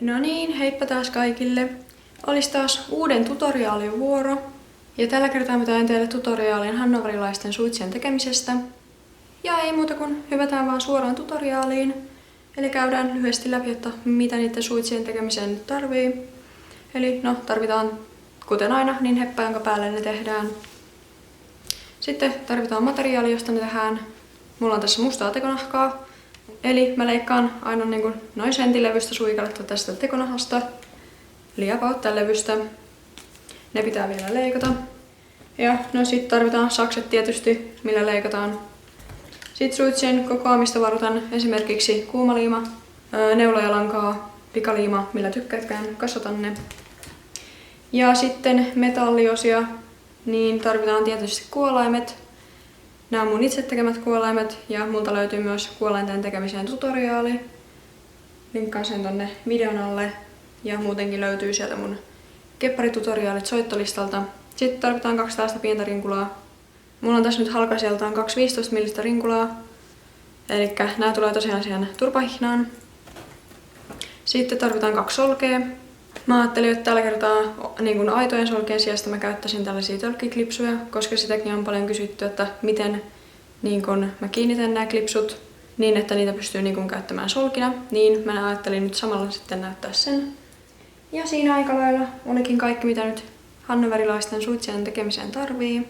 No niin, heippa taas kaikille. Olisi taas uuden tutoriaalin vuoro. Ja tällä kertaa mä teen teille tutoriaalin hannoverilaisten suitsien tekemisestä. Ja ei muuta kuin hypätään vaan suoraan tutoriaaliin. Eli käydään lyhyesti läpi, että mitä niiden suitsien tekemiseen nyt tarvii. Eli no, tarvitaan kuten aina niin heppä, jonka päälle ne tehdään. Sitten tarvitaan materiaali, josta ne tehdään. Mulla on tässä mustaa tekonahkaa. Eli mä leikkaan aina niin kuin noin senttilevystä suikaletta tästä tekonahasta. Eli about tämän levystä. Ne pitää vielä leikata. Ja no sit tarvitaan sakset tietysti, millä leikataan. Sitten suitsien kokoamista varoitan esimerkiksi kuumaliima, neulajalankaa, pikaliima, millä tykkäätkään, kasvata ne. Ja sitten metalliosia, niin tarvitaan tietysti kuolaimet. Nämä on mun itse tekemät kuolaimet ja multa löytyy myös kuolainten tekemiseen tutoriaali. Linkkaan sen tonne videon alle ja muutenkin löytyy sieltä mun kepparitutoriaalit soittolistalta. Sitten tarvitaan 2 tällaista pientä rinkulaa. Mulla on tässä nyt halkaisijaltaan 2 15 millistä rinkulaa. Eli nämä tulee tosiaan siihen turpahihnaan. Sitten tarvitaan 2 solkea. Mä ajattelin, että tällä kertaa niin kuin aitojen solkien sijasta mä käyttäisin tällaisia tölkkiklipsuja, koska sitäkin on paljon kysytty, että miten niin kun mä kiinnitän nämä klipsut niin, että niitä pystyy niin kun käyttämään solkina. Niin mä ajattelin nyt samalla sitten näyttää sen. Ja siinä aika lailla olikin kaikki, mitä nyt hannoverilaisten suitsien tekemiseen tarvii.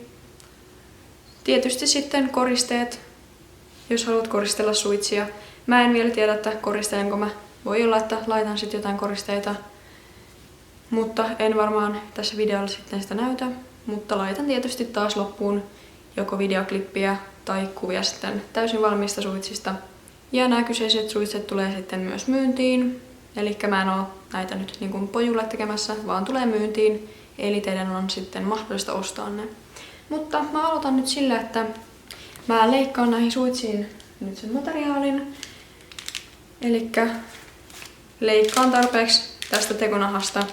Tietysti sitten koristeet, jos haluat koristella suitsia. Mä en vielä tiedä, että koristelenko mä. Voi olla, että laitan sitten jotain koristeita. Mutta en varmaan tässä videolla sitten sitä näytä, mutta laitan tietysti taas loppuun joko videoklippiä tai kuvia sitten täysin valmiista suitsista. Ja nämä kyseiset suitset tulee sitten myös myyntiin, eli mä en oo näitä nyt niin kuin pojulle tekemässä, vaan tulee myyntiin, eli teidän on sitten mahdollista ostaa ne. Mutta mä aloitan nyt sillä, että mä leikkaan näihin suitsiin nyt sen materiaalin. Eli leikkaan tarpeeksi tästä tekonahasta,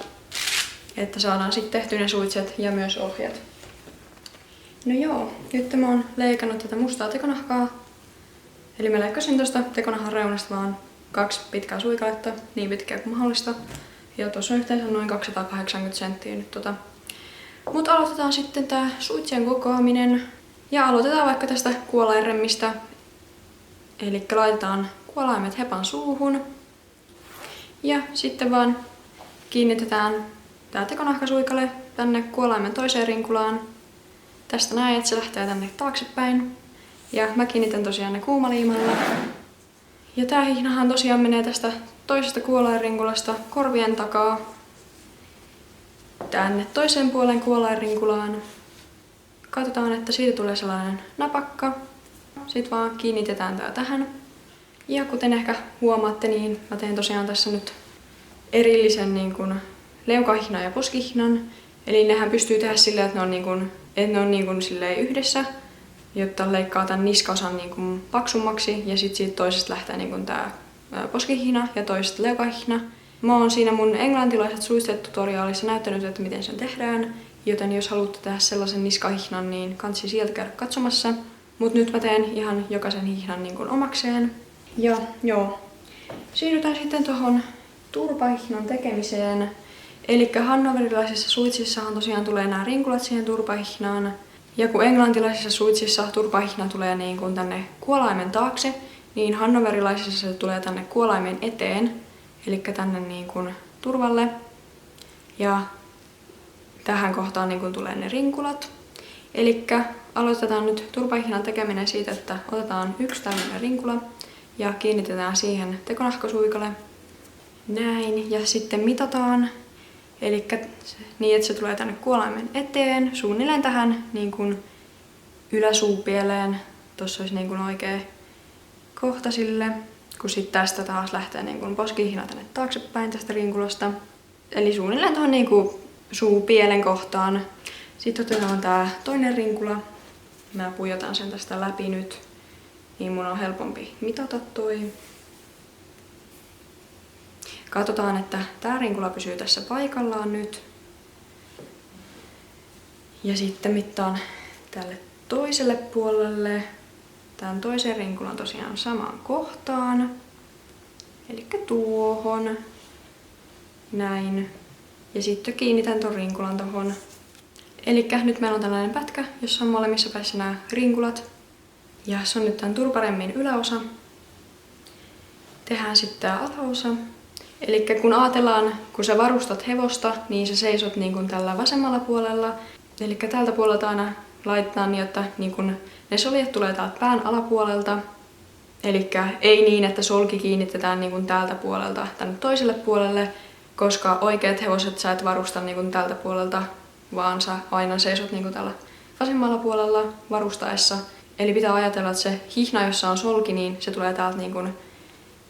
että saadaan sitten tehtyä ne suitset ja myös ohjat. No joo, nyt mä oon leikannut tätä mustaa tekonahkaa. Eli mä leikkasin tosta tekonahan reunasta vaan 2 pitkää suikaletta, niin pitkää kuin mahdollista. Ja tuossa on yhteensä noin 280 senttiä nyt Mut aloitetaan sitten tää suitsien kokoaminen. Ja aloitetaan vaikka tästä kuolainremmistä. Eli laitetaan kuolaimet hepan suuhun. Ja sitten vaan kiinnitetään tää tekonahkasuikale tänne kuolaimen toiseen rinkulaan. Tästä näin, että se lähtee tänne taaksepäin. Ja mä kiinnitän tosiaan ne kuumaliimalla. Ja tää hihnahan tosiaan menee tästä toisesta kuolainrinkulasta korvien takaa tänne toiseen puolen kuolainrinkulaan. Katsotaan, että siitä tulee sellainen napakka. Sitten vaan kiinnitetään tää tähän. Ja kuten ehkä huomaatte, niin mä teen tosiaan tässä nyt erillisen niin kuin leukahihnan ja poskihihnan. Eli nehän pystyy tehdä silleen, että ne on niin kuin silleen yhdessä, jotta leikkaa tämän niskaosan niin kuin paksummaksi ja sitten siitä toisesta lähtee niin kuin tää poskihihna ja toisesta leukahihna. Mä oon siinä mun englantilaiset suitset-tutoriaalissa näyttänyt, että miten sen tehdään, joten jos haluatte tehdä sellaisen niskahihnan, niin kansi sieltä käydä katsomassa. Mut nyt mä teen ihan jokaisen hihnan niin kuin omakseen. Ja joo, siirrytään sitten tohon turpahihnan tekemiseen. Eli hannoverilaisissa suitsissahan tosiaan tulee nämä rinkulat siihen turpahihnaan. Ja kun englantilaisissa suitsissa turpahihna tulee niin kuin tänne kuolaimen taakse, niin hannoverilaisissa se tulee tänne kuolaimen eteen. Eli tänne niin kuin turvalle. Ja tähän kohtaan niin kuin tulee ne rinkulat. Eli aloitetaan nyt turpahihnan tekeminen siitä, että otetaan 1 tällainen rinkula ja kiinnitetään siihen tekonahkasuikale. Näin. Ja sitten mitataan. Eli niin, että se tulee tänne kuolaimen eteen, suunnilleen tähän niin kuin yläsuupieleen. Tossa olisi niin kuin oikea kohta sille. Kun sitten tästä taas lähtee niin kuin poskihihna tänne taaksepäin tästä rinkulasta. Eli suunnilleen tuohon niin kuin suupielen kohtaan. Sitten otetaan tää toinen rinkula. Mä pujotan sen tästä läpi nyt. Niin mun on helpompi mitata toi. Katsotaan, että tää rinkula pysyy tässä paikallaan nyt. Ja sitten mittaan tälle toiselle puolelle. Tämän toisen rinkulan tosiaan samaan kohtaan. Eli tuohon. Näin. Ja sitten kiinnitän ton rinkulan tohon. Elikkä nyt meillä on tällainen pätkä, jossa on molemmissa päissä nämä rinkulat. Ja se on nyt tämän turparemmin yläosa. Tehdään sitten tää alaosa. Elikkä kun ajatellaan, kun sä varustat hevosta, niin sä seisot niin kuin tällä vasemmalla puolella. Elikkä tältä puolelta aina laitetaan niin, että niin kun ne soljet tulee täältä pään alapuolelta. Elikkä ei niin, että solki kiinnitetään niin kuin täältä puolelta tänne toiselle puolelle, koska oikeat hevoset sä et varusta niin kuin tältä puolelta, vaan sä aina seisot niin kuin tällä vasemmalla puolella varustaessa. Eli pitää ajatella, että se hihna, jossa on solki, niin se tulee täältä niin kuin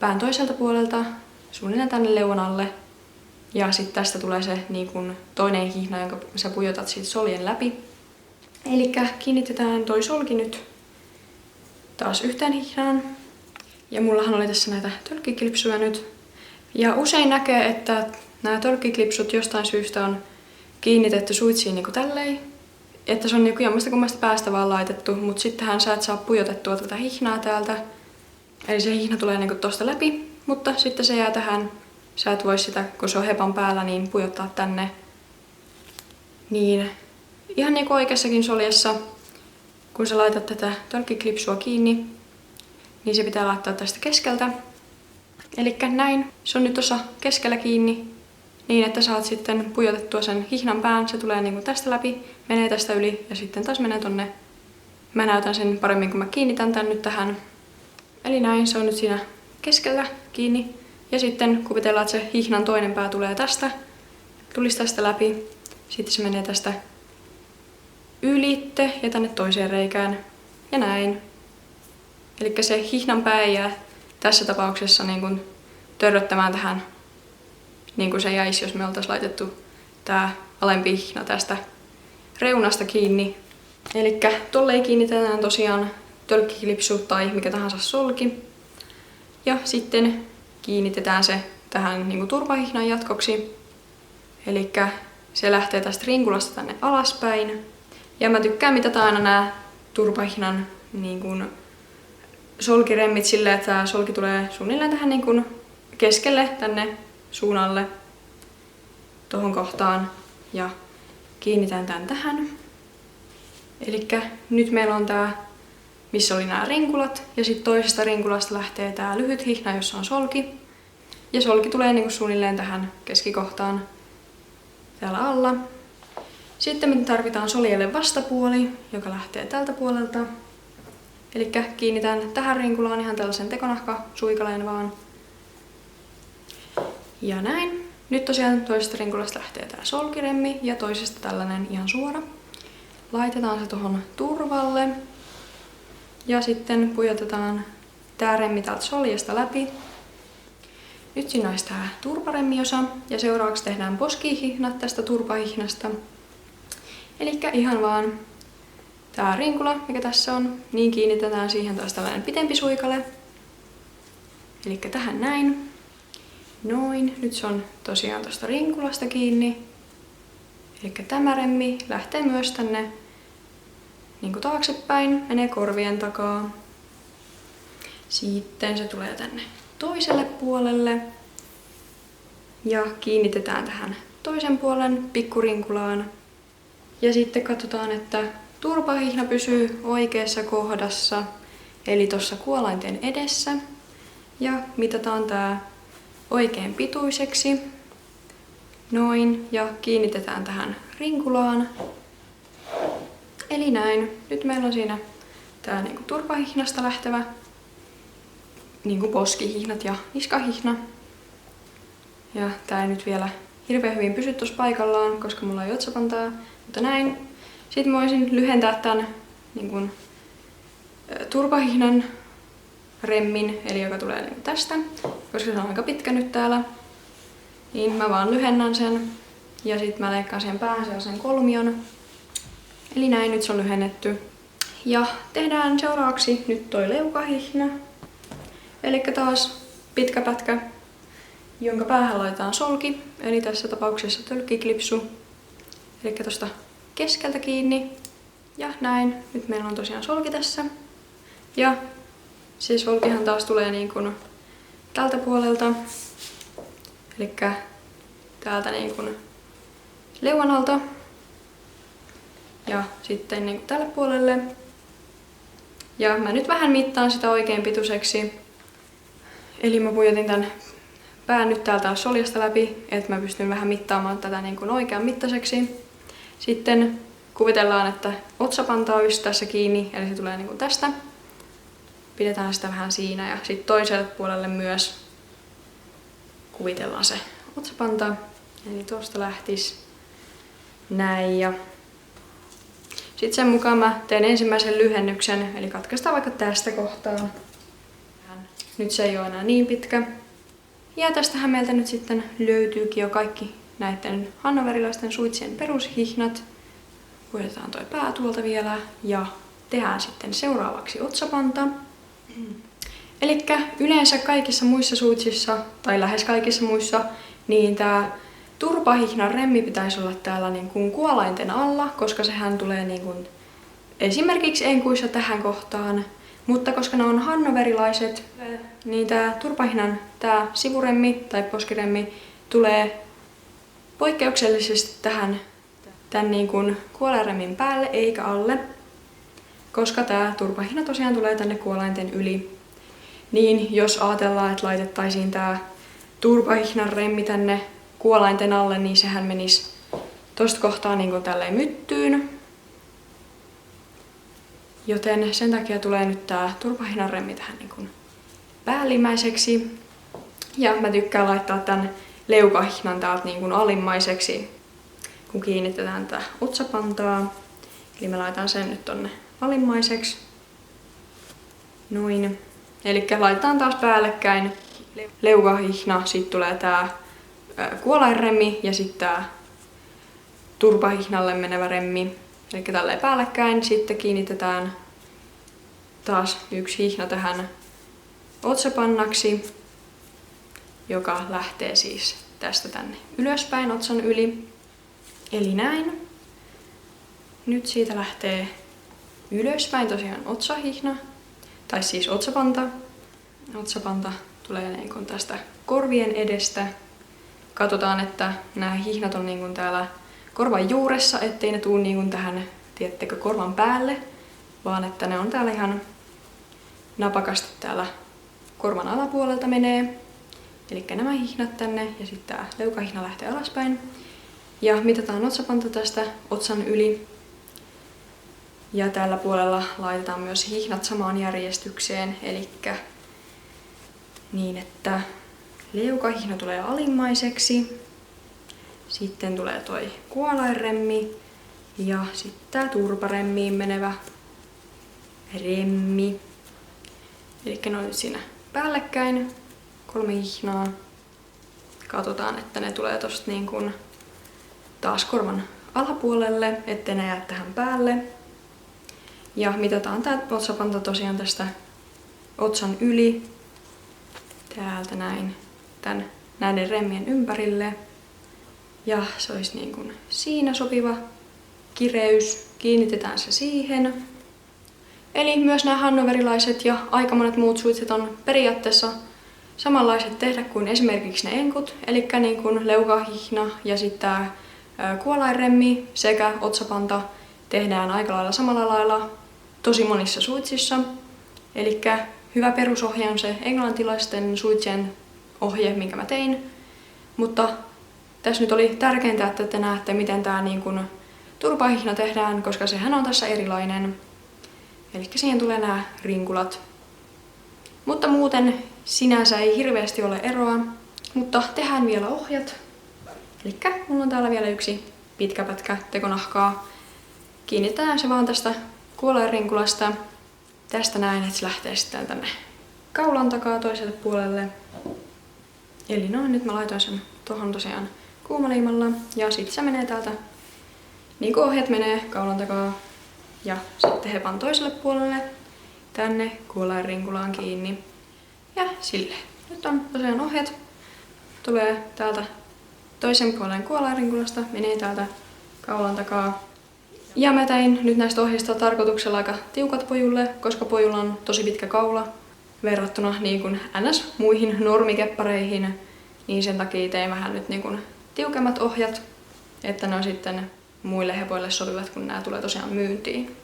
pään toiselta puolelta suunnilleen tänne leuan alle. Ja sitten tästä tulee se niin kuin toinen hihna, jonka sä pujotat siitä soljen läpi. Elikkä kiinnitetään toi solki nyt taas yhteen hihnaan. Ja mullahan oli tässä näitä tölkkiklipsuja nyt. Ja usein näkee, että nämä tölkkiklipsut jostain syystä on kiinnitetty suitsiin niinku tälleen. Että se on niinku jommasta kummasta päästä vaan laitettu, mutta sittenhän sä et saa pujotettua tätä hihnaa täältä. Eli se hihna tulee niinku tosta läpi, mutta sitten se jää tähän. Sä et voi sitä, kun se on hepan päällä, niin pujottaa tänne. Niin ihan niinku oikeassakin soljessa, kun sä laitat tätä tölkkiklipsua kiinni, niin se pitää laittaa tästä keskeltä. Elikkä näin. Se on nyt tuossa keskellä kiinni, niin että saat sitten pujotettua sen hihnan pään. Se tulee niinku tästä läpi, menee tästä yli ja sitten taas menee tonne. Mä näytän sen paremmin, kun mä kiinnitän tän nyt tähän. Eli näin, se on nyt siinä keskellä kiinni. Ja sitten kuvitellaan, että se hihnan toinen pää tulee tästä. Tulisi tästä läpi. Sitten se menee tästä ylitte ja tänne toiseen reikään. Ja näin. Elikkä se hihnan pää ei jää tässä tapauksessa niin kuin törröttämään tähän, niin kuin se jäisi, jos me oltaisiin laitettu tää alempi hihna tästä reunasta kiinni. Elikkä tolleen kiinnitetään tosiaan tölkkiklipsu tai mikä tahansa solki. Ja sitten kiinnitetään se tähän niin kuin turvahihnan jatkoksi. Elikkä se lähtee tästä rinkulasta tänne alaspäin. Ja mä tykkään mitata aina nää turvahihnan niin kuin solkiremmit silleen, että tää solki tulee suunnilleen tähän niin kuin keskelle tänne suunnalle tohon kohtaan ja kiinnitän tän tähän. Elikkä nyt meillä on tää, missä oli nämä rinkulat ja sitten toisesta rinkulasta lähtee tää lyhyt hihna, jossa on solki. Ja solki tulee niin kuin suunnilleen tähän keskikohtaan täällä alla. Sitten me tarvitaan soljelle vastapuoli, joka lähtee tältä puolelta. Elikkä kiinnitän tähän rinkulaan ihan tällaisen tekonahkasuikaleen vaan. Ja näin. Nyt tosiaan toisesta rinkulasta lähtee tää solkiremmi ja toisesta tällainen ihan suora. Laitetaan se tuohon turvalle. Ja sitten pujotetaan tää remmi täältä soljesta läpi. Nyt siinä olisi tää turparemmiosa ja seuraavaksi tehdään poskihihnat tästä turpahihnasta. Elikkä ihan vaan tää rinkula, mikä tässä on, niin kiinnitetään siihen taas tällainen pitempi suikale. Elikkä tähän näin. Noin. Nyt se on tosiaan tosta rinkulasta kiinni. Elikkä tämä remmi lähtee myös tänne niin kuin taaksepäin, menee korvien takaa. Sitten se tulee tänne toiselle puolelle. Ja kiinnitetään tähän toisen puolen pikkurinkulaan. Ja sitten katsotaan, että turpahihna pysyy oikeassa kohdassa, eli tuossa kuolainten edessä. Ja mitataan tää oikein pituiseksi. Noin. Ja kiinnitetään tähän rinkulaan. Eli näin. Nyt meillä on siinä tää niinku turpahihnasta lähtevä niinku poskihihnat ja niskahihna. Ja tää ei nyt vielä hirveän hyvin pysy tuossa paikallaan, koska mulla ei otsapantaa, mutta näin. Sitten mä voisin lyhentää tän niin kun, turpahihnan remmin, eli joka tulee niin tästä, koska se on aika pitkä nyt täällä. Niin mä vaan lyhennän sen ja sitten mä leikkaan siihen päähän sellaisen kolmion. Eli näin, nyt se on lyhennetty. Ja tehdään seuraavaksi nyt toi leukahihna. Eli taas pitkä pätkä, jonka päähän laitetaan solki, eli tässä tapauksessa tölkkiklipsu. Eli tosta keskeltä kiinni. Ja näin. Nyt meillä on tosiaan solki tässä. Ja se solkihan taas tulee niin kuin tältä puolelta. Eli täältä niin kuin leuan alta ja sitten niin kuin tälle puolelle. Ja mä nyt vähän mittaan sitä oikein pituiseksi. Eli mä pujotin tän pään nyt täältä soljasta läpi, että mä pystyn vähän mittaamaan tätä niin kuin oikean mittaiseksi. Sitten kuvitellaan, että otsapanta on just tässä kiinni, eli se tulee niin kuin tästä. Pidetään sitä vähän siinä ja sitten toiselle puolelle myös kuvitellaan se otsapanta. Eli tuosta lähtisi näin ja sitten sen mukaan mä teen ensimmäisen lyhennyksen, eli katkaistaan vaikka tästä kohtaa. Nyt se ei ole enää niin pitkä. Ja tästähän meiltä nyt sitten löytyykin jo kaikki näiden hannoverilaisten suitsien perushihnat. Puetaan toi pää tuolta vielä ja tehdään sitten seuraavaksi otsapanta. Elikkä yleensä kaikissa muissa suitsissa, tai lähes kaikissa muissa, niin tää turpahihnan remmi pitäisi olla täällä niin kuin kuolainten alla, koska sehän tulee niin kuin esimerkiksi enkuissa tähän kohtaan. Mutta koska ne on hannoverilaiset, niin tää turpahihnan tää sivuremmi tai poskiremmi tulee poikkeuksellisesti tähän tän niin kuin kuolainremmin päälle eikä alle. Koska tää turpahihna tosiaan tulee tänne kuolainten yli. Niin jos ajatellaan, että laitettaisiin tää turpahihnan remmi tänne kuolainten alle, niin sehän menisi tosta kohtaa niin kuin tälleen myttyyn. Joten sen takia tulee nyt tää turpahihnan remmi tähän niin kuin päällimmäiseksi. Ja mä tykkään laittaa tän leukahihnan täältä niin kuin alimmaiseksi, kun kiinnitetään tätä otsapantaa. Eli mä laitan sen nyt tonne alimmaiseksi. Noin. Eli laitetaan taas päällekkäin leukahihna, sitten tulee tää kuolainremmi ja sitten tää turpahihnalle menevä remmi. Eli tälleen päällekkäin. Sitten kiinnitetään taas yksi hihna tähän otsapannaksi, joka lähtee siis tästä tänne ylöspäin otsan yli. Eli näin. Nyt siitä lähtee ylöspäin tosiaan otsahihna, tai siis otsapanta. Otsapanta tulee niin kuin tästä korvien edestä. Katsotaan, että nämä hihnat on niin kuin täällä korvan juuressa, ettei ne tuu niin kuin tähän, tiedättekö, korvan päälle, vaan että ne on täällä ihan napakasti täällä korvan alapuolelta menee. Eli nämä hihnat tänne ja sitten tää leukahihna lähtee alaspäin. Ja mitataan otsapanta tästä otsan yli. Ja tällä puolella laitetaan myös hihnat samaan järjestykseen, eli niin, että leukahihna tulee alimmaiseksi. Sitten tulee toi kuolainremmi ja sitten tää turparemmiin menevä remmi. Eli ne on nyt siinä päällekkäin, 3 hihnaa. Katsotaan, että ne tulee tosta niin kuin taas korvan alapuolelle, ettei ne jää tähän päälle. Ja mitataan tää otsapanta tosiaan tästä otsan yli, täältä näin, näiden remmien ympärille. Ja se olisi niin kuin siinä sopiva kireys, kiinnitetään se siihen. Eli myös nämä hannoverilaiset ja aika monet muut suitset on periaatteessa samanlaiset tehdä kuin esimerkiksi ne enkut, eli niin kuin leukahihna ja sitten tämä kuolainremmi sekä otsapanta tehdään aika lailla samalla lailla tosi monissa suitsissa. Eli hyvä perusohje on se englantilaisten suitsien ohje, minkä mä tein. Mutta tässä nyt oli tärkeintä, että te näette, miten tämä niin kuin turpahihna tehdään, koska sehän on tässä erilainen. Eli siihen tulee nämä rinkulat. Mutta muuten sinänsä ei hirveästi ole eroa, mutta tehdään vielä ohjat. Eli mulla on täällä vielä yksi pitkä pätkä tekonahkaa. Kiinnitetään se vaan tästä kuolainrinkulasta. Tästä näin, että se lähtee sitten tänne kaulan takaa toiselle puolelle. Eli noin, nyt mä laitoin sen tohon tosiaan kuumaliimalla. Ja sitten se menee täältä, niin kuin ohjat menee kaulan takaa. Ja sitten hepan toiselle puolelle, tänne kuolainrinkulaan kiinni. Ja silleen. Nyt on tosiaan ohjat. Tulee täältä toisen puolen kuolainrinkulasta, menee täältä kaulan takaa. Ja mä tein nyt näistä ohjeista tarkoituksella aika tiukat pojulle, koska pojulla on tosi pitkä kaula verrattuna niin kuin ns. Muihin normikeppareihin. Niin sen takia tein vähän nyt niin kuin tiukemmat ohjat, että ne on sitten muille hepoille sopivat, kun nämä tulee tosiaan myyntiin.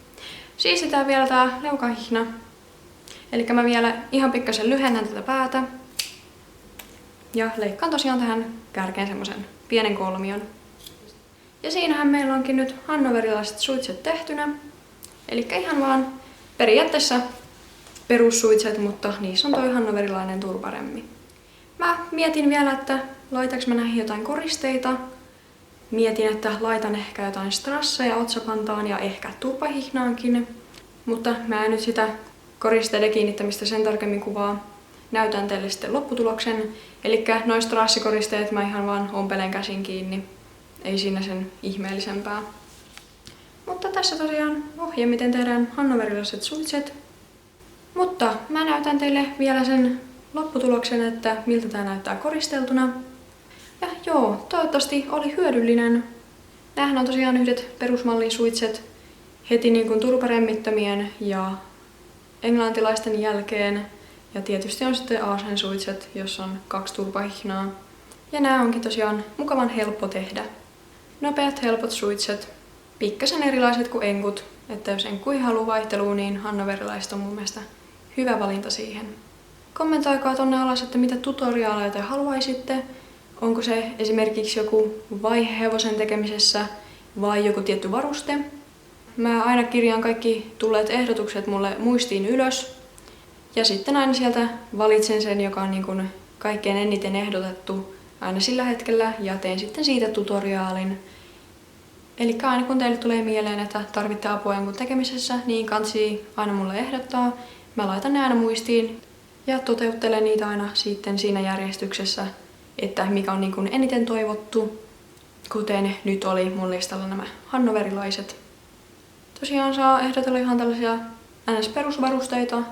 Siistitään vielä tää leukahihna. Eli mä vielä ihan pikkasen lyhennän tätä päätä. Ja leikkaan tosiaan tähän kärkeen semmosen pienen kolmion. Ja siinähän meillä onkin nyt hannoverilaiset suitset tehtynä. Eli ihan vaan periaatteessa perussuitset, mutta niissä on toi hannoverilainen turparemmi. Mä mietin vielä, että laitaks mä näihin jotain koristeita. Mietin, että laitan ehkä jotain strasseja otsapantaan ja ehkä turpahihnaankin. Mutta mä en nyt sitä koristeiden kiinnittämistä sen tarkemmin kuvaa. Näytän teille sitten lopputuloksen. Elikkä noi strassikoristeet mä ihan vaan ompelen käsin kiinni. Ei siinä sen ihmeellisempää. Mutta tässä tosiaan ohje, miten tehdään hannoverilaiset suitset. Mutta mä näytän teille vielä sen lopputuloksen, että miltä tää näyttää koristeltuna. Ja joo, toivottavasti oli hyödyllinen. Nämähän on tosiaan yhdet perusmallin suitset heti niin kuin turparemmittömien ja englantilaisten jälkeen. Ja tietysti on sitten Aasen suitset, jos on 2 turpahihnaa. Ja nämä onkin tosiaan mukavan helppo tehdä. Nopeat, helpot suitset. Pikkasen erilaiset kuin enkut. Että jos enkku ei halua vaihteluun, niin hannoverilaiset on mun mielestä hyvä valinta siihen. Kommentoikaa tonne alas, että mitä tutoriaaleja te haluaisitte. Onko se esimerkiksi joku vaihe hevosen tekemisessä vai joku tietty varuste. Mä aina kirjaan kaikki tulleet ehdotukset mulle muistiin ylös. Ja sitten aina sieltä valitsen sen, joka on niin kuin kaikkein eniten ehdotettu aina sillä hetkellä ja teen sitten siitä tutoriaalin. Eli aina kun teille tulee mieleen, että tarvitte apua jonkun tekemisessä, niin kansi aina mulle ehdottaa. Mä laitan ne aina muistiin ja toteuttelen niitä aina sitten siinä järjestyksessä, että mikä on niin kuin eniten toivottu, kuten nyt oli mun listalla nämä hannoverilaiset. Tosiaan saa ehdotella ihan tällaisia NS-perusvarusteita,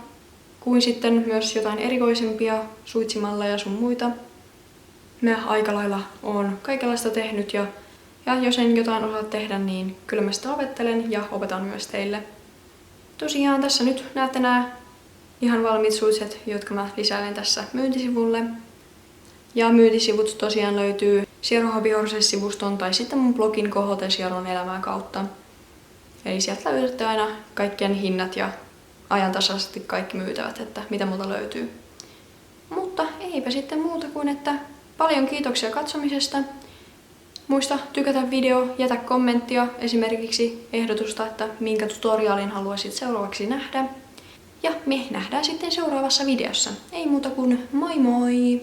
kuin sitten myös jotain erikoisempia suitsimalleja sun muita. Mä aika lailla oon kaikenlaista tehnyt ja jos en jotain osaa tehdä, niin kyllä mä sitä opettelen ja opetan myös teille. Tosiaan tässä nyt näette nämä ihan valmiit suitset, jotka mä lisäilen tässä myyntisivulle. Ja myyntisivut tosiaan löytyy Sierro Hobby Horses-sivuston tai sitten mun blogin Kohoten Sierron elämää kautta. Eli sieltä löydätte aina kaikkien hinnat ja ajantasaisesti kaikki myytävät, että mitä multa löytyy. Mutta eipä sitten muuta kuin, että paljon kiitoksia katsomisesta. Muista tykätä video, jätä kommenttia, esimerkiksi ehdotusta, että minkä tutoriaalin haluaisit seuraavaksi nähdä. Ja me nähdään sitten seuraavassa videossa. Ei muuta kuin moi moi!